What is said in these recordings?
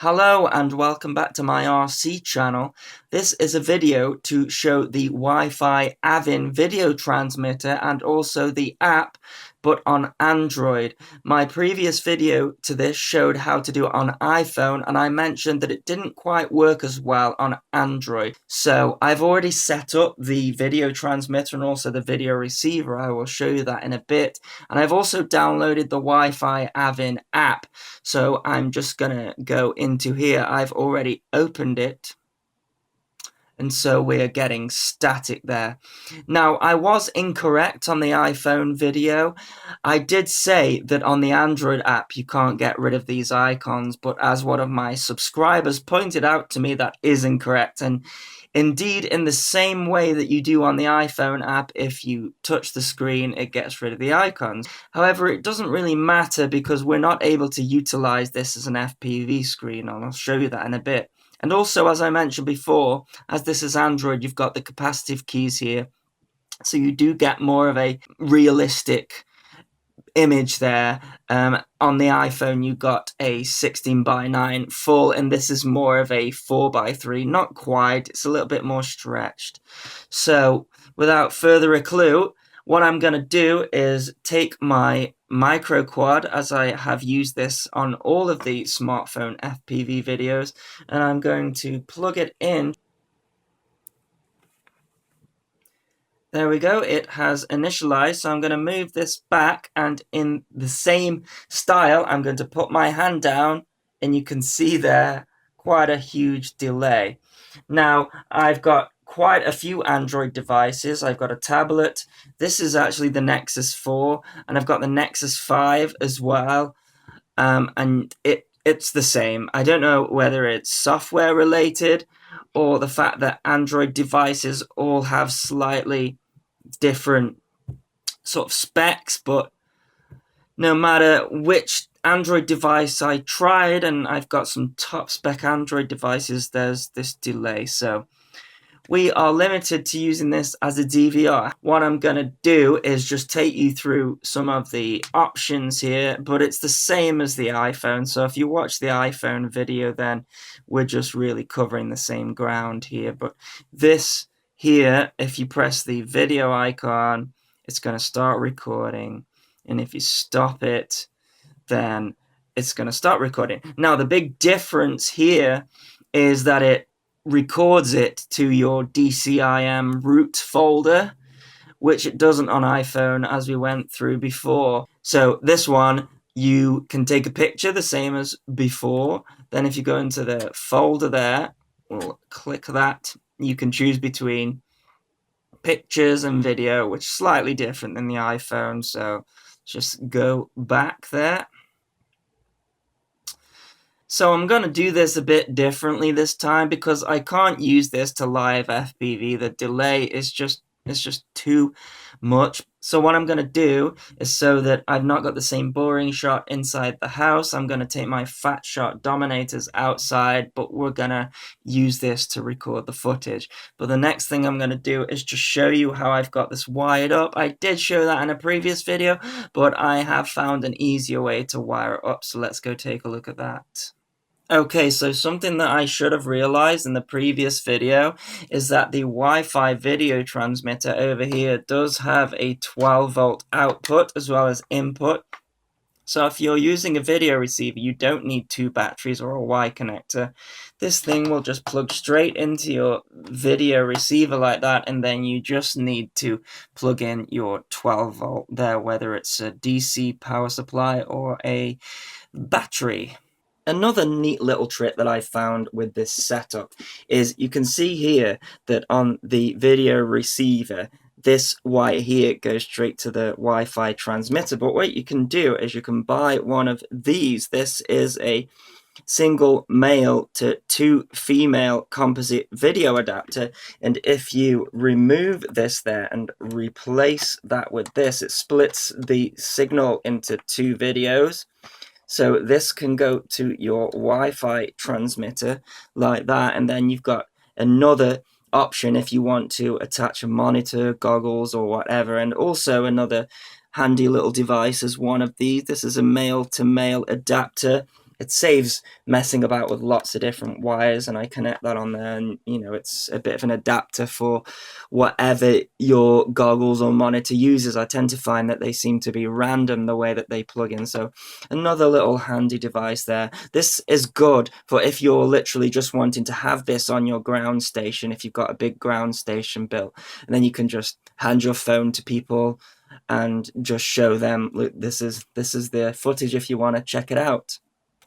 Hello and welcome back to my RC channel. This is a video to show the Wi-Fi AVIN video transmitter and also the app, but on Android. My previous video to this showed how to do it on iPhone, and I mentioned that it didn't quite work as well on Android. So I've already set up the video transmitter and also the video receiver. I will show you that in a bit. And I've also downloaded the Wi-Fi AVIN app. So I'm just gonna go into here. I've already opened it. And so we're getting static there. Now, I was incorrect on the iPhone video. I did say that on the Android app you can't get rid of these icons, but as one of my subscribers pointed out to me, that is incorrect. And indeed, in the same way that you do on the iPhone app, if you touch the screen, it gets rid of the icons. However, it doesn't really matter because we're not able to utilize this as an FPV screen, and I'll show you that in a bit. And also, as I mentioned before, as this is Android, you've got the capacitive keys here. So you do get more of a realistic image there. On the iPhone, you got a 16:9 full, and this is more of a 4:3. Not quite, it's a little bit more stretched. So without further ado, what I'm going to do is take my micro quad, as I have used this on all of the smartphone FPV videos, and I'm going to plug it in. There we go, it has initialized, so I'm going to move this back, and in the same style, I'm going to put my hand down, and you can see there quite a huge delay. Now, I've got quite a few Android devices. I've got a tablet. This is actually the Nexus 4, and I've got the Nexus 5 as well, and it's the same. I don't know whether it's software related or the fact that Android devices all have slightly different sort of specs, but no matter which Android device I tried, and I've got some top spec Android devices, there's this delay. So we are limited to using this as a DVR. What I'm going to do is just take you through some of the options here, but it's the same as the iPhone. So if you watch the iPhone video, then we're just really covering the same ground here. But this here, if you press the video icon, it's going to start recording. And if you stop it, then it's going to start recording. Now, the big difference here is that it records it to your DCIM root folder, which it doesn't on iPhone, as we went through before. So this one, you can take a picture the same as before. Then if you go into the folder there, we'll click that. You can choose between pictures and video, which is slightly different than the iPhone. So just go back there. So I'm going to do this a bit differently this time because I can't use this to live FPV. The delay is just too much. So what I'm going to do is, so that I've not got the same boring shot inside the house, I'm going to take my fat shot dominators outside, but we're going to use this to record the footage. But the next thing I'm going to do is just show you how I've got this wired up. I did show that in a previous video, but I have found an easier way to wire it up. So let's go take a look at that. Okay, so something that I should have realized in the previous video is that the Wi-Fi video transmitter over here does have a 12-volt output as well as input. So if you're using a video receiver, you don't need two batteries or a Y connector. This thing will just plug straight into your video receiver like that, and then you just need to plug in your 12-volt there, whether it's a DC power supply or a battery. Another neat little trick that I found with this setup is you can see here that on the video receiver, this wire here goes straight to the Wi-Fi transmitter. But what you can do is you can buy one of these. This is a single male to two female composite video adapter, and if you remove this there and replace that with this, it splits the signal into two videos. So this can go to your Wi-Fi transmitter like that, and then you've got another option if you want to attach a monitor, goggles, or whatever, and also another handy little device is one of these. This is a male-to-male adapter. it saves messing about with lots of different wires, and I connect that on there, and it's a bit of an adapter for whatever your goggles or monitor uses. I tend to find that they seem to be random the way that they plug in, so another little handy device there. This is good for if you're literally just wanting to have this on your ground station, if you've got a big ground station built, and then you can just hand your phone to people and just show them, look, this is the footage if you want to check it out.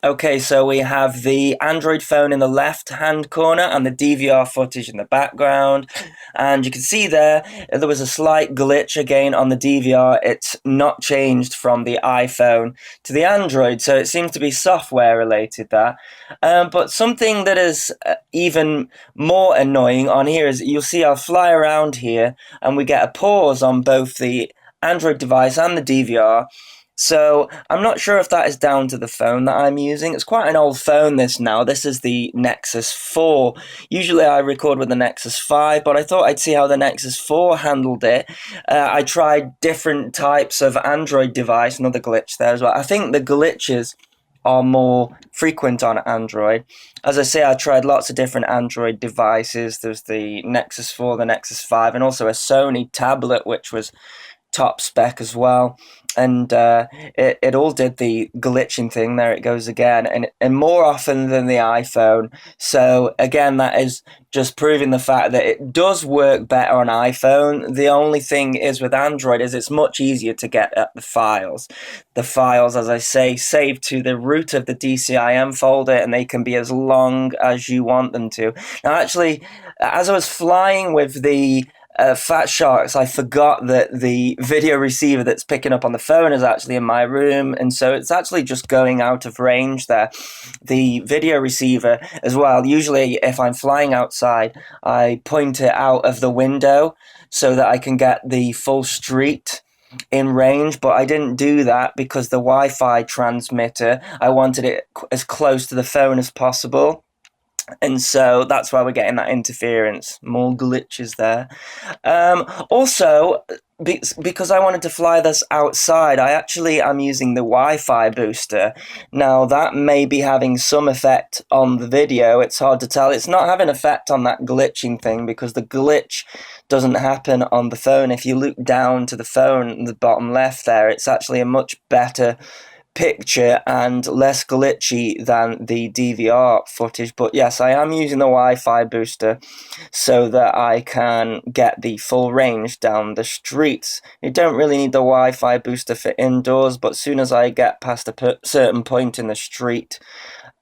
Okay, so we have the Android phone in the left-hand corner and the DVR footage in the background. And you can see there was a slight glitch again on the DVR. It's not changed from the iPhone to the Android, so it seems to be software-related there. But something that is even more annoying on here is you'll see I'll fly around here and we get a pause on both the Android device and the DVR. So I'm not sure if that is down to the phone that I'm using. It's quite an old phone, this now. This is the Nexus 4. Usually I record with the Nexus 5, but I thought I'd see how the Nexus 4 handled it. I tried different types of Android device, another glitch there as well. I think the glitches are more frequent on Android. As I say, I tried lots of different Android devices. There's the Nexus 4, the Nexus 5, and also a Sony tablet, which was top spec as well, and it all did the glitching thing. There it goes again, and more often than the iPhone. So again, that is just proving the fact that it does work better on iPhone. The only thing is with Android is it's much easier to get at the files. The files, as I say, save to the root of the DCIM folder, and they can be as long as you want them to. Now actually, as I was flying with the Fat Sharks, I forgot that the video receiver that's picking up on the phone is actually in my room, and so it's actually just going out of range there. The video receiver as well, usually if I'm flying outside, I point it out of the window so that I can get the full street in range, but I didn't do that because the Wi-Fi transmitter, I wanted it as close to the phone as possible. And so that's why we're getting that interference, more glitches there. Also, because I wanted to fly this outside, I actually am using the Wi-Fi booster. Now, that may be having some effect on the video. It's hard to tell. It's not having effect on that glitching thing because the glitch doesn't happen on the phone. If you look down to the phone, the bottom left there, it's actually a much better picture and less glitchy than the DVR footage. But yes, I am using the Wi-Fi booster so that I can get the full range down the streets. You don't really need the Wi-Fi booster for indoors, but as soon as I get past a certain point in the street,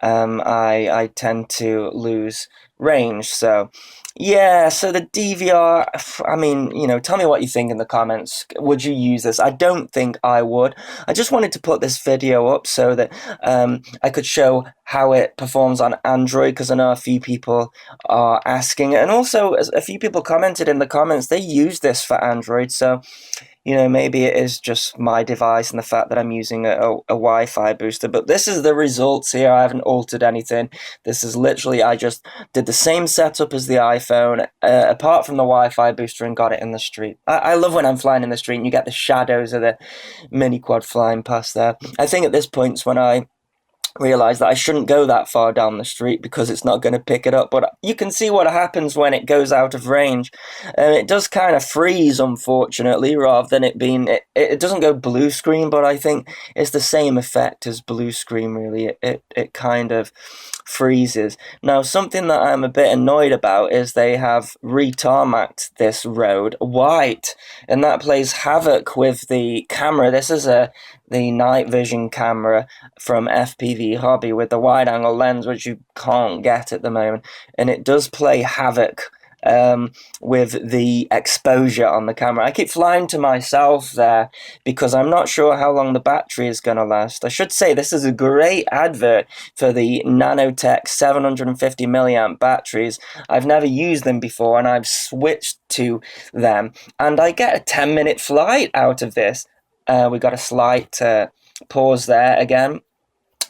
I tend to lose range. So yeah, so the DVR, I mean, tell me what you think in the comments. Would you use this? I don't think I would. I just wanted to put this video up so that I could show how it performs on Android, because I know a few people are asking. And also, a few people commented in the comments, they use this for Android, so maybe it is just my device and the fact that I'm using a Wi-Fi booster. But this is the results here. I haven't altered anything. This is literally, I just did the same setup as the iPhone, apart from the Wi-Fi booster, and got it in the street. I love when I'm flying in the street and you get the shadows of the mini quad flying past there. I think at this point is when I realize that I shouldn't go that far down the street because it's not going to pick it up, but you can see what happens when it goes out of range. It does kind of freeze, unfortunately, rather than it being, it doesn't go blue screen, but I think it's the same effect as blue screen, really. It kind of freezes. Now, something that I'm a bit annoyed about is they have re-tarmacked this road white, and that plays havoc with the camera. This is the night vision camera from FPV Hobby with the wide angle lens, which you can't get at the moment, and it does play havoc with the exposure on the camera. I keep flying to myself there because I'm not sure how long the battery is going to last. I should say this is a great advert for the Nanotech 750 milliamp batteries. I've never used them before, and I've switched to them, and I get a 10-minute flight out of this. We got a slight pause there again.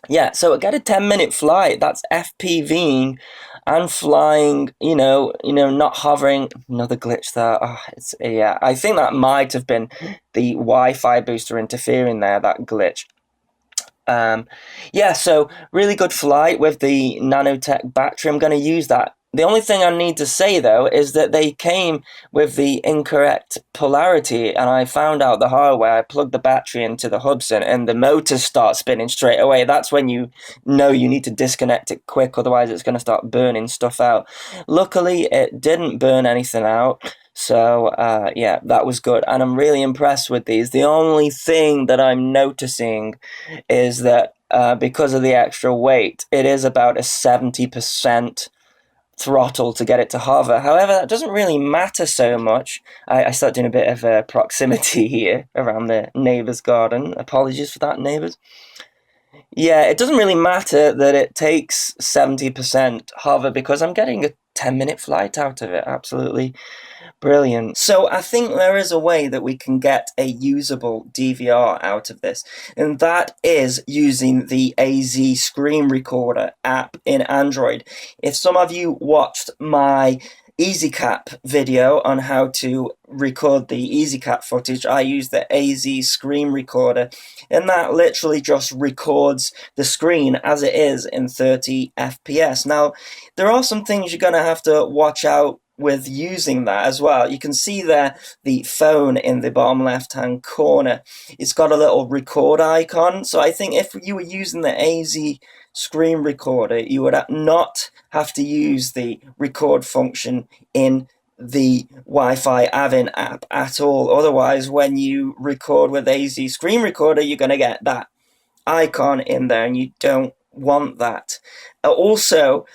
Yeah, so I get a 10-minute flight. That's FPVing and flying, not hovering. Another glitch there. Oh, yeah, I think that might have been the Wi-Fi booster interfering there, that glitch. Yeah, so really good flight with the nanotech battery. I'm going to use that. The only thing I need to say though is that they came with the incorrect polarity, and I found out the hard way. I plugged the battery into the Hubsan, and the motors start spinning straight away. That's when you know you need to disconnect it quick, otherwise it's going to start burning stuff out. Luckily, it didn't burn anything out. So, yeah, that was good. And I'm really impressed with these. The only thing that I'm noticing is that because of the extra weight, it is about a 70% throttle to get it to hover. However, that doesn't really matter so much. I start doing a bit of proximity here around the neighbour's garden. Apologies for that, neighbours. Yeah, it doesn't really matter that it takes 70% hover because I'm getting a 10-minute flight out of it. Absolutely brilliant. So I think there is a way that we can get a usable DVR out of this, and that is using the AZ Screen Recorder app in Android. If some of you watched my EasyCap video on how to record the EasyCap footage, I use the AZ Screen Recorder, and that literally just records the screen as it is in 30 FPS. Now, there are some things you're going to have to watch out with using that as well. You can see there the phone in the bottom left hand corner. It's got a little record icon. So I think if you were using the AZ screen recorder, you would not have to use the record function in the Wi-Fi AVIN app at all. Otherwise, when you record with AZ screen recorder, you're going to get that icon in there, and you don't want that. Also,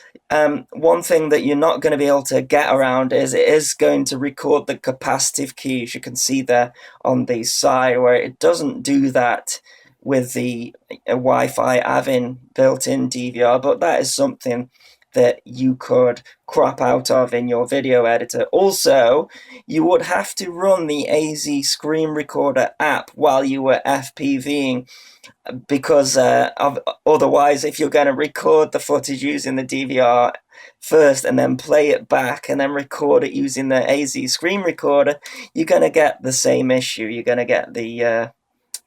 one thing that you're not going to be able to get around is it is going to record the capacitive keys. You can see there on the side where it doesn't do that with the Wi-Fi AVIN built-in DVR, but that is something that you could crop out of in your video editor. Also, you would have to run the AZ Screen Recorder app while you were FPVing, because otherwise, if you're going to record the footage using the DVR first and then play it back and then record it using the AZ Screen Recorder, you're going to get the same issue. You're going to get the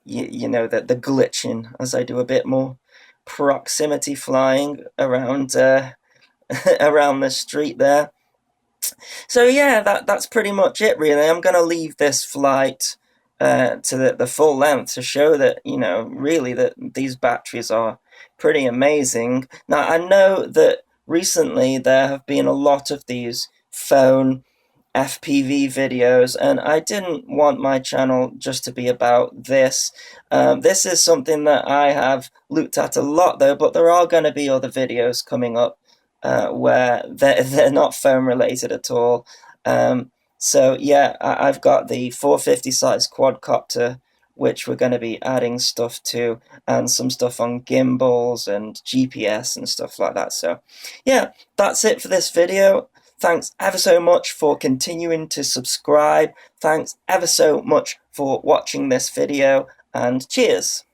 the glitching as I do a bit more proximity flying around around the street there. So yeah, that's pretty much it really. I'm going to leave this flight to the full length to show that, really that these batteries are pretty amazing. Now, I know that recently there have been a lot of these phone FPV videos, and I didn't want my channel just to be about this. This is something that I have looked at a lot though, but there are going to be other videos coming up where they're not phone related at all. So yeah, I've got the 450 size quadcopter, which we're going to be adding stuff to, and some stuff on gimbals and GPS and stuff like that. So yeah, that's it for this video. Thanks ever so much for continuing to subscribe. Thanks ever so much for watching this video, and cheers.